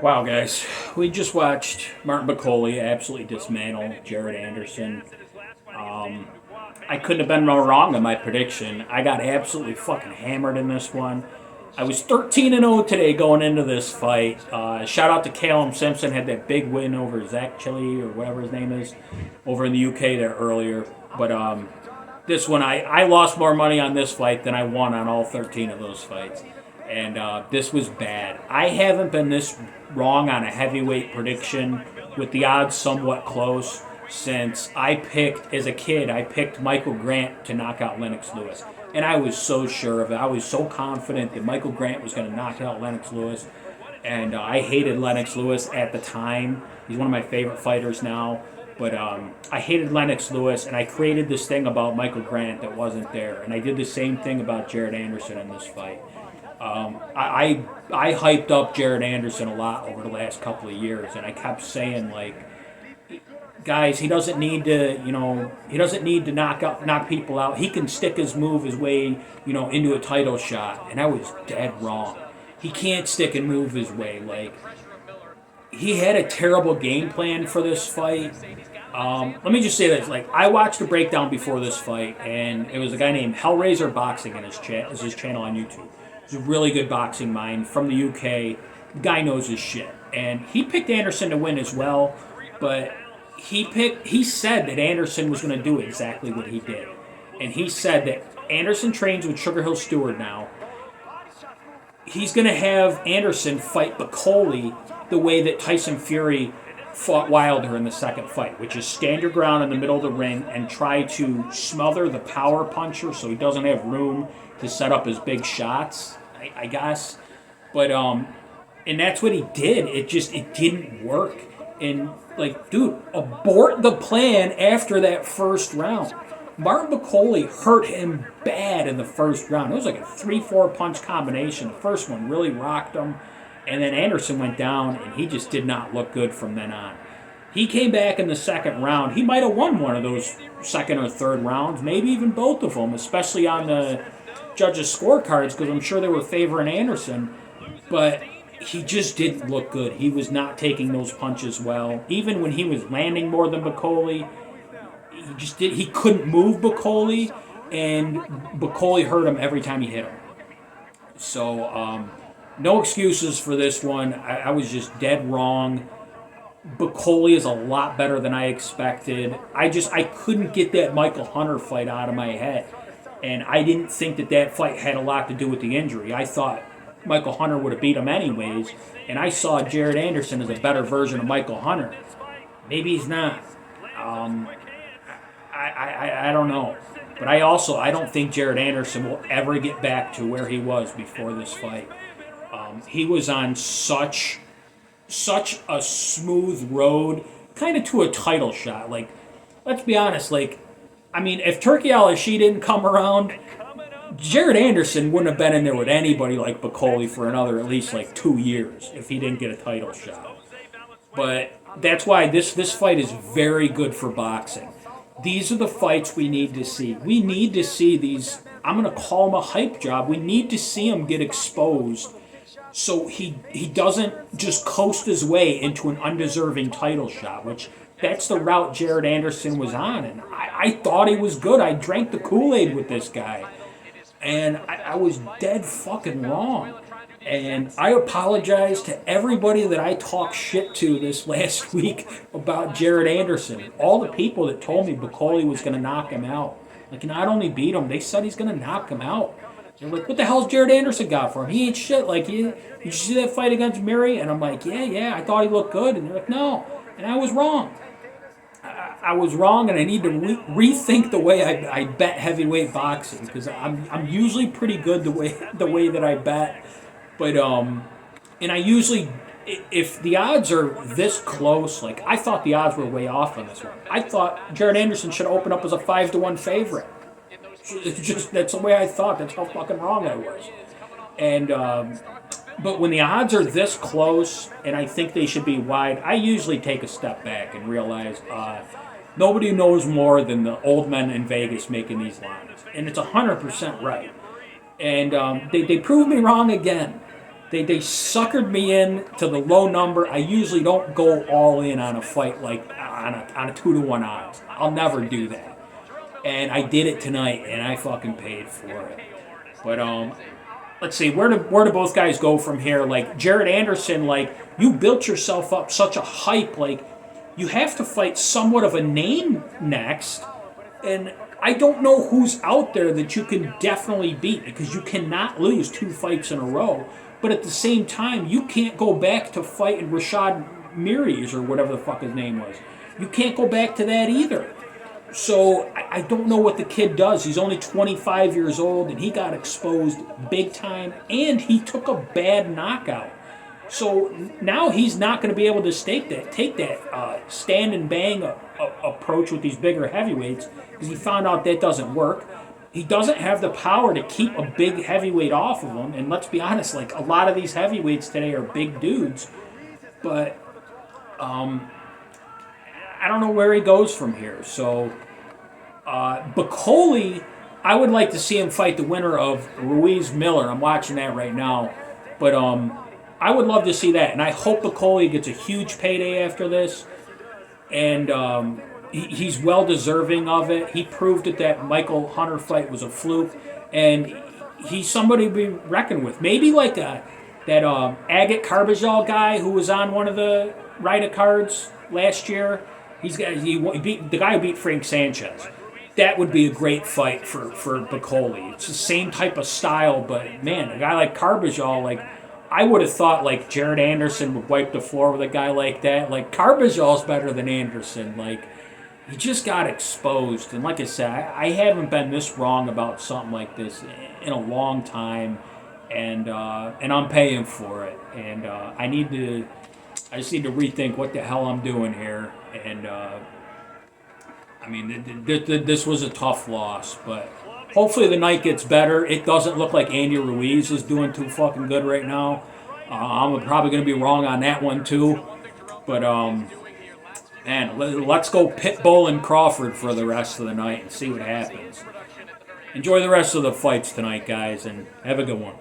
Wow, guys, we just watched Martin Bakole absolutely dismantle Jared Anderson. Um, I couldn't have been more wrong in my prediction. I got absolutely fucking hammered in this one. I was 13-0 today going into this fight. Shout out to Callum Simpson, had that big win over Zach Chili or whatever his name is over in the UK there earlier. But this one, I lost more money on this fight than I won on all 13 of those fights. And this was bad. I haven't been this wrong on a heavyweight prediction with the odds somewhat close since I picked, as a kid, I picked Michael Grant to knock out Lennox Lewis. And I was so sure of it. I was so confident that Michael Grant was going to knock out Lennox Lewis. And I hated Lennox Lewis at the time. He's one of my favorite fighters now. But I hated Lennox Lewis, and I created this thing about Michael Grant that wasn't there. And I did the same thing about Jared Anderson in this fight. I hyped up Jared Anderson a lot over the last couple of years, and I kept saying, like, guys, he doesn't need to, he doesn't need to knock people out. He can stick his way, into a title shot. And I was dead wrong. He can't stick and move his way. Like, he had a terrible game plan for this fight. Let me just say this: like, I watched a breakdown before this fight, and it was a guy named Hellraiser Boxing in his channel on YouTube. He's a really good boxing mind from the UK. The guy knows his shit, and he picked Anderson to win as well. But he said that Anderson was going to do exactly what he did, and he said that Anderson trains with Sugar Hill Stewart now. He's going to have Anderson fight Bakole the way that Tyson Fury fought Wilder in the second fight, which is stand your ground in the middle of the ring and try to smother the power puncher so he doesn't have room to set up his big shots, I guess. But and that's what he did. It didn't work. And like, dude, abort the plan after that first round. Martin Bakole hurt him bad in the first round. It was like a 3-4 punch combination. The first one really rocked him. And then Anderson went down, and he just did not look good from then on. He came back in the second round. He might have won one of those second or third rounds, maybe even both of them, especially on the judges' scorecards, because I'm sure they were favoring Anderson. But he just didn't look good. He was not taking those punches well. Even when he was landing more than Bakole, he couldn't move Bakole, and Bakole hurt him every time he hit him. So, no excuses for this one. I was just dead wrong. Bakole is a lot better than I expected. I couldn't get that Michael Hunter fight out of my head. And I didn't think that fight had a lot to do with the injury. I thought Michael Hunter would have beat him anyways. And I saw Jared Anderson as a better version of Michael Hunter. Maybe he's not. I don't know. But I don't think Jared Anderson will ever get back to where he was before this fight. He was on such a smooth road, kind of to a title shot. Like, let's be honest. Like, I mean, if Turki Al-Ashi didn't come around, Jared Anderson wouldn't have been in there with anybody like Bakole for another at least like 2 years if he didn't get a title shot. But that's why this fight is very good for boxing. These are the fights we need to see. We need to see these. I'm going to call them a hype job. We need to see him get exposed so he doesn't just coast his way into an undeserving title shot, which that's the route Jared Anderson was on. And I thought he was good. I drank the Kool-Aid with this guy. And I was dead fucking wrong. And I apologize to everybody that I talked shit to this last week about Jared Anderson. All the people that told me Bakole was going to knock him out. Like, he not only beat him, they said he's going to knock him out. They're like, what the hell's Jared Anderson got for him? He ain't shit. Like, did you see that fight against Murray? And I'm like, yeah, I thought he looked good. And they're like, no. And I was wrong. I was wrong, and I need to rethink the way I bet heavyweight boxing, because I'm usually pretty good the way that I bet. But, and I usually, if the odds are this close, like, I thought the odds were way off on this one. I thought Jared Anderson should open up as a 5-1 favorite. It's just, that's the way I thought. That's how fucking wrong I was. And, but when the odds are this close, and I think they should be wide, I usually take a step back and realize nobody knows more than the old men in Vegas making these lines. And it's 100% right. And they proved me wrong again. They suckered me in to the low number. I usually don't go all in on a fight like on a 2-to-1 odds. I'll never do that. And I did it tonight, and I fucking paid for it. But let's see, where do both guys go from here? Like Jared Anderson, like you built yourself up such a hype, like you have to fight somewhat of a name next, and I don't know who's out there that you can definitely beat because you cannot lose 2 fights in a row. But at the same time, you can't go back to fighting Rashad Miries or whatever the fuck his name was. You can't go back to that either. So I don't know what the kid does. He's only 25 years old, and he got exposed big time, and he took a bad knockout. So now he's not going to be able to take that stand and bang approach with these bigger heavyweights because he found out that doesn't work. He doesn't have the power to keep a big heavyweight off of him. And let's be honest, like a lot of these heavyweights today are big dudes, but I don't know where he goes from here. So Bakole, I would like to see him fight the winner of Ruiz Miller. I'm watching that right now, but I would love to see that, and I hope Bakole gets a huge payday after this, and he's well deserving of it. He proved that Michael Hunter fight was a fluke, and he's somebody to be reckoned with. Maybe like that Agate Carbajal guy who was on one of the Ryder cards last year. He beat the guy who beat Frank Sanchez. That would be a great fight for Bakole. It's the same type of style, but man, a guy like Carbajal, like I would have thought like Jared Anderson would wipe the floor with a guy like that. Like Carbajal's better than Anderson. Like he just got exposed, and like I said, I haven't been this wrong about something like this in a long time, and I'm paying for it, and I just need to rethink what the hell I'm doing here, and I mean this was a tough loss, but hopefully the night gets better. It doesn't look like Andy Ruiz is doing too fucking good right now. I'm probably going to be wrong on that one too, but man, let's go Pitbull and Crawford for the rest of the night and see what happens. Enjoy the rest of the fights tonight, guys, and have a good one.